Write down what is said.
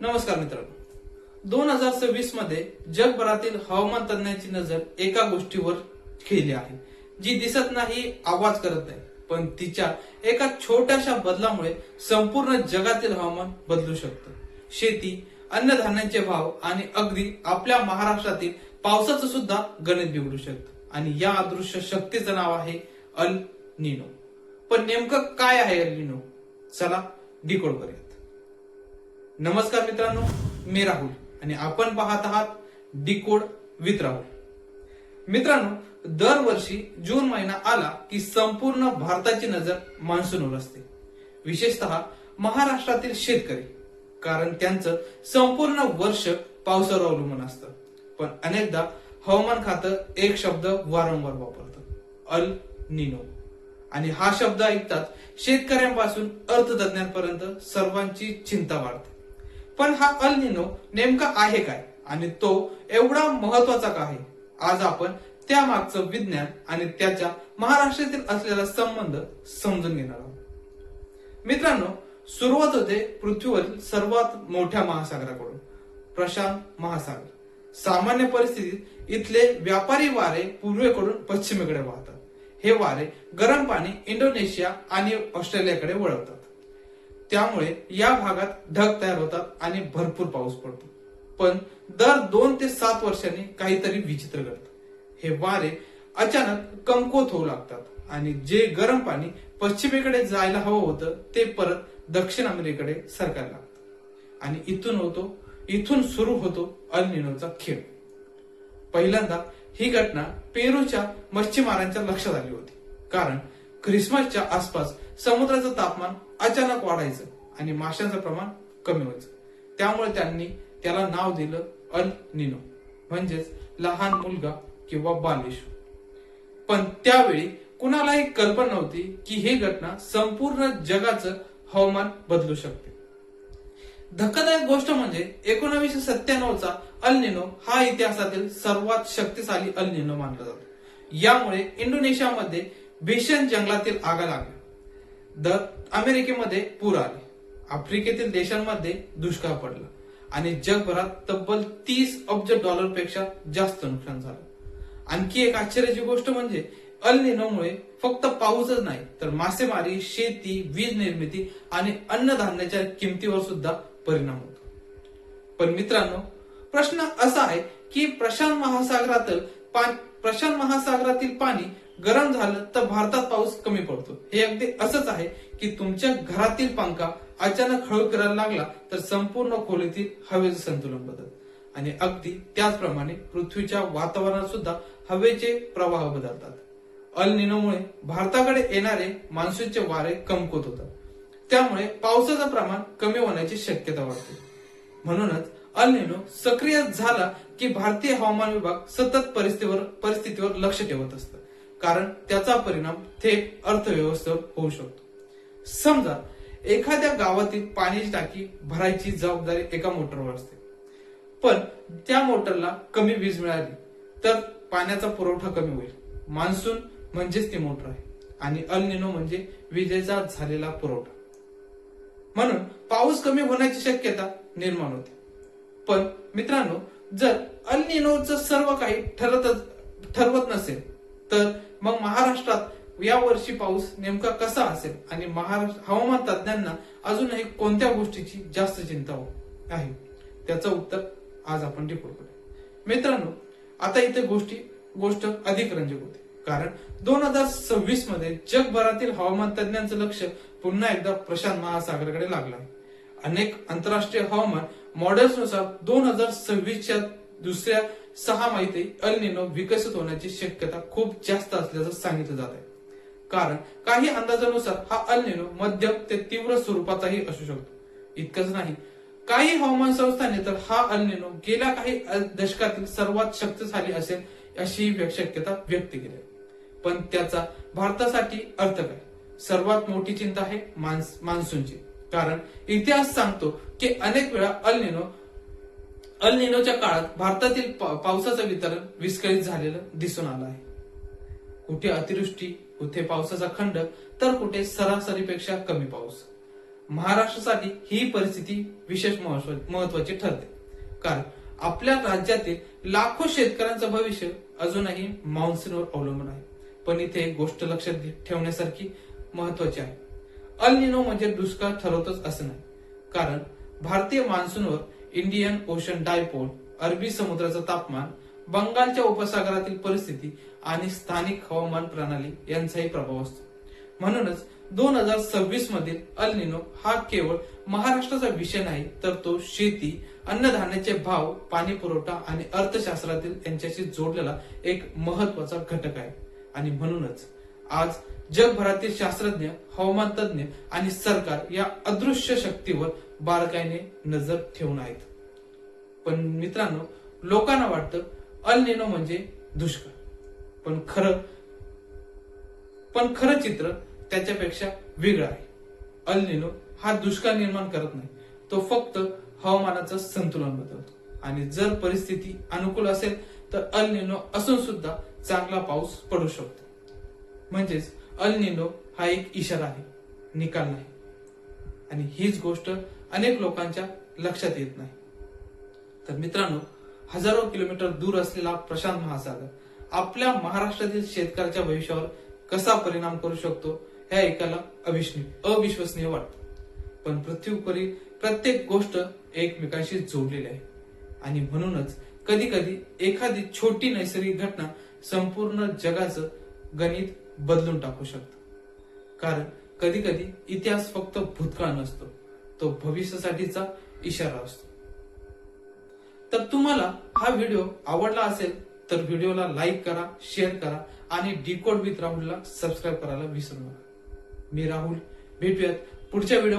नमस्कार मित्रांनो, 2026 मध्ये जगभरातील हवामान तज्ञांची नजर एका गोष्टीवर खिळली आहे, जी दिसत नाही, आवाज करत नाही, पण तिच्या एका छोट्याशा बदलामुळे संपूर्ण जगातील हवामान बदलू शकतं. शेती, अन्नधान्याचे भाव आणि अगदी आपल्या महाराष्ट्रातील पावसाचं सुद्धा गणित बिघडू शकतं. आणि या अदृश्य शक्तीचं नाव आहे अल निनो. पण नेमकं काय आहे अल निनो? चला डिकोड करूयात. नमस्कार मित्रांनो, मी राहुल आणि आपण पाहत आहात डिकोड विथ राहुल. मित्रांनो, दरवर्षी जून महिना आला की संपूर्ण भारताची नजर मान्सूनवर असते, विशेषतः महाराष्ट्रातील शेतकरी, कारण त्यांचं संपूर्ण वर्ष पावसावर अवलंबून असतं. पण अनेकदा हवामान खातं एक शब्द वारंवार वापरतं, अल निनो. आणि हा शब्द ऐकताच शेतकऱ्यांपासून अर्थतज्ञांपर्यंत सर्वांची चिंता वाढते. पण हा अल निनो नेमका आहे काय आणि तो एवढा महत्वाचा का आहे? आज आपण त्या मागचं विज्ञान आणि त्याच्या महाराष्ट्रातील असलेला संबंध समजून घेणार आहोत. मित्रांनो, सुरुवात होते पृथ्वीवरील सर्वात मोठ्या महासागराकडून, प्रशांत महासागर. सामान्य परिस्थितीत इथले व्यापारी वारे पूर्वेकडून पश्चिमेकडे वाहतात. हे वारे गरम पाणी इंडोनेशिया आणि ऑस्ट्रेलियाकडे वळवतात. त्यामुळे या भागात ढग तयार होतात आणि भरपूर पाऊस पडतो. पण दर 2 ते 7 वर्षांनी काहीतरी विचित्र घडतं. हे वारे अचानक कमकुवत होऊ लागतात आणि जे गरम पाणी पश्चिमेकडे जायला हवं होतं ते परत दक्षिण अमेरिकेकडे सरकायला लागतं. आणि इथून सुरू होतो अल निनोचा खेळ. पहिल्यांदा ही घटना पेरूच्या मच्छीमारांच्या लक्षात आली होती, कारण ख्रिसमसच्या आसपास समुद्राचं तापमान अचानक वाढायचं आणि माशांचं प्रमाण कमी व्हायचं. त्यामुळे त्यांनी त्याला नाव दिलं अल निनो, म्हणजेच लहान मुलगा किंवा बालयेशू. पण त्यावेळी कुणालाही कल्पना नव्हती की ही घटना संपूर्ण जगाचं हवामान बदलू शकते. धक्कादायक गोष्ट म्हणजे 1997चा अल निनो हा इतिहासातील सर्वात शक्तिशाली अल निनो मानला जातो. यामुळे इंडोनेशियामध्ये भीषण जंगलातील आगा लागल्या, अमेरिकेमध्ये पूर आले, आफ्रिकेतील देशांमध्ये दुष्काळ पडला आणि जगभरात तब्बल $30 अब्ज पेक्षा जास्त नुकसान झालं. आणखी एक आश्चर्याची गोष्ट म्हणजे अल निनोमुळे फक्त पाऊसच नाही तर मासेमारी, शेती, वीज निर्मिती आणि अन्नधान्याच्या किमतीवर सुद्धा परिणाम होतो. पण मित्रांनो, प्रश्न असा आहे की प्रशांत महासागरातील पाणी गरम झालं तर भारतात पाऊस कमी पडतो. हे अगदी असंच आहे की तुमच्या घरातील पंखा अचानक हळू करायला लागला तर संपूर्ण खोलीतील हवेचं संतुलन बदलतं. आणि अगदी त्याचप्रमाणे पृथ्वीच्या वातावरणात सुद्धा हवेचे प्रवाह बदलतात. अल निनोमुळे भारताकडे येणारे मान्सूनचे वारे कमकुवत होतात. त्यामुळे पावसाचं प्रमाण कमी होण्याची शक्यता वाढते. म्हणूनच अल निनो सक्रिय झाला की भारतीय हवामान विभाग सतत परिस्थितीवर लक्ष ठेवत असतं, कारण त्याचा परिणाम थेट अर्थव्यवस्थेवर होऊ शकतो. समजा एखाद्या गावातील पाण्याची टाकी भरायची जबाबदारी एका मोटरवर असते, पण त्या मोटरला कमी वीज मिळाली तर पाण्याचा पुरवठा कमी होईल. मान्सून म्हणजेच ती मोटर आहे आणि अल निनो म्हणजे विजेचा झालेला पुरवठा. म्हणून पाऊस कमी होण्याची शक्यता निर्माण होते. पण मित्रांनो, जर अल निनोचं सर्व काही ठरवत नसेल तर मग महाराष्ट्रात या वर्षी पाऊस नेमका कसा असेल आणि हवामान तज्ञांना अजूनही कोणत्या गोष्टीची जास्त चिंता आहे, त्याचं उत्तर आज आपण डिकोड करूया. मित्रांनो, आता इथे गोष्ट अधिक रंजक होते, कारण 2026 मध्ये जगभरातील हवामान तज्ञांचं लक्ष पुन्हा एकदा प्रशांत महासागराकडे लागलं आहे. अनेक आंतरराष्ट्रीय हवामान मॉडेल्सनुसार 2026च्या दुसऱ्या 6 महिन्यात अल निनो विकसित होण्याची शक्यता खूप जास्त असल्याचं सांगितलं जात आहे. कारण काही अंदाजानुसार हा अल निनो मध्यम ते तीव्र स्वरूपाचाही असू शकतो. इतकंच नाही, काही हवामान संस्थांनी तर हा अल निनो गेल्या काही दशकातील सर्वात शक्तिशाली असेल अशी शक्यता व्यक्त केली आहे. पण त्याचा भारतासाठी अर्थ काय? सर्वात मोठी चिंता आहे मान्सूनची, कारण इतिहास सांगतो की अनेक वेळा अल निनोच्या काळात भारतातील पावसाचं वितरण विस्कळीत झालेलं दिसून आलं आहे. कुठे अतिवृष्टी, कुठे पावसाचा खंड तर कुठे सरासरीपेक्षा कमी पाऊस. महाराष्ट्रासाठी ही परिस्थिती विशेष महत्वाची ठरते, कारण आपल्या राज्यातील लाखो शेतकऱ्यांचं भविष्य अजूनही मान्सूनवर अवलंबून आहे. पण इथे एक गोष्ट लक्षात ठेवण्यासारखी महत्वाची आहे. अल निनो म्हणजे दुष्काळ ठरवतच असं नाही, कारण भारतीय मान्सूनवर इंडियन ओशन डायपोल, अरबी समुद्राचं तापमान, बंगालच्या उपसागरातील परिस्थिती आणि स्थानिक हवामान प्रणाली यांचाही प्रभाव असतो. म्हणूनच 2026 मधील अल निनो हा केवळ महाराष्ट्राचा विषय नाही, तर तो शेती, अन्नधान्याचे भाव, पाणी पुरवठा आणि अर्थशास्त्रातील यांच्याशी जोडलेला एक महत्वाचा घटक आहे. आणि म्हणूनच आज जगभरातील शास्त्रज्ञ, हवामान तज्ञ आणि सरकार या अदृश्य शक्तीवर बारकाईने नजर ठेवून आहेत. पण मित्रांनो, लोकांना वाटतं अल निनो म्हणजे दुष्काळ, पण खरं चित्र त्याच्यापेक्षा वेगळं आहे. अल निनो हा दुष्काळ निर्माण करत नाही, तो फक्त हवामानाचं संतुलन बदलतो. आणि जर परिस्थिती अनुकूल असेल तर अल निनो असून सुद्धा चांगला पाऊस पडू शकतो. म्हणजेच अल निनो हा एक इशारा आहे, निकाल नाही. आणि हीच गोष्ट अनेक लोकांच्या लक्षात येत नाही. तर मित्रांनो, हजारो किलोमीटर दूर असलेला प्रशांत महासागर आपल्या महाराष्ट्रातील शेतकऱ्याच्या भविष्यावर कसा परिणाम करू शकतो हे ऐकायला अविश्वसनीय वाटतं. पण पृथ्वीवरील प्रत्येक गोष्ट एकमेकांशी जोडलेली आहे. आणि म्हणूनच कधी कधी एखादी छोटी नैसर्गिक घटना संपूर्ण जगाचं गणित बदलून टाकू शकतं. कारण कधी कधी इतिहास फक्त भूतकाळ नसतो, तो भविष्यासाठीचा इशारा असतो. तर तुम्हाला हा व्हिडिओ आवडला असेल तर व्हिडिओला लाईक करा, शेअर करा आणि डिकोड विथ राहुलला सबस्क्राईब करायला विसरू नका. मी राहुल, भेटूयात पुढच्या व्हिडिओ.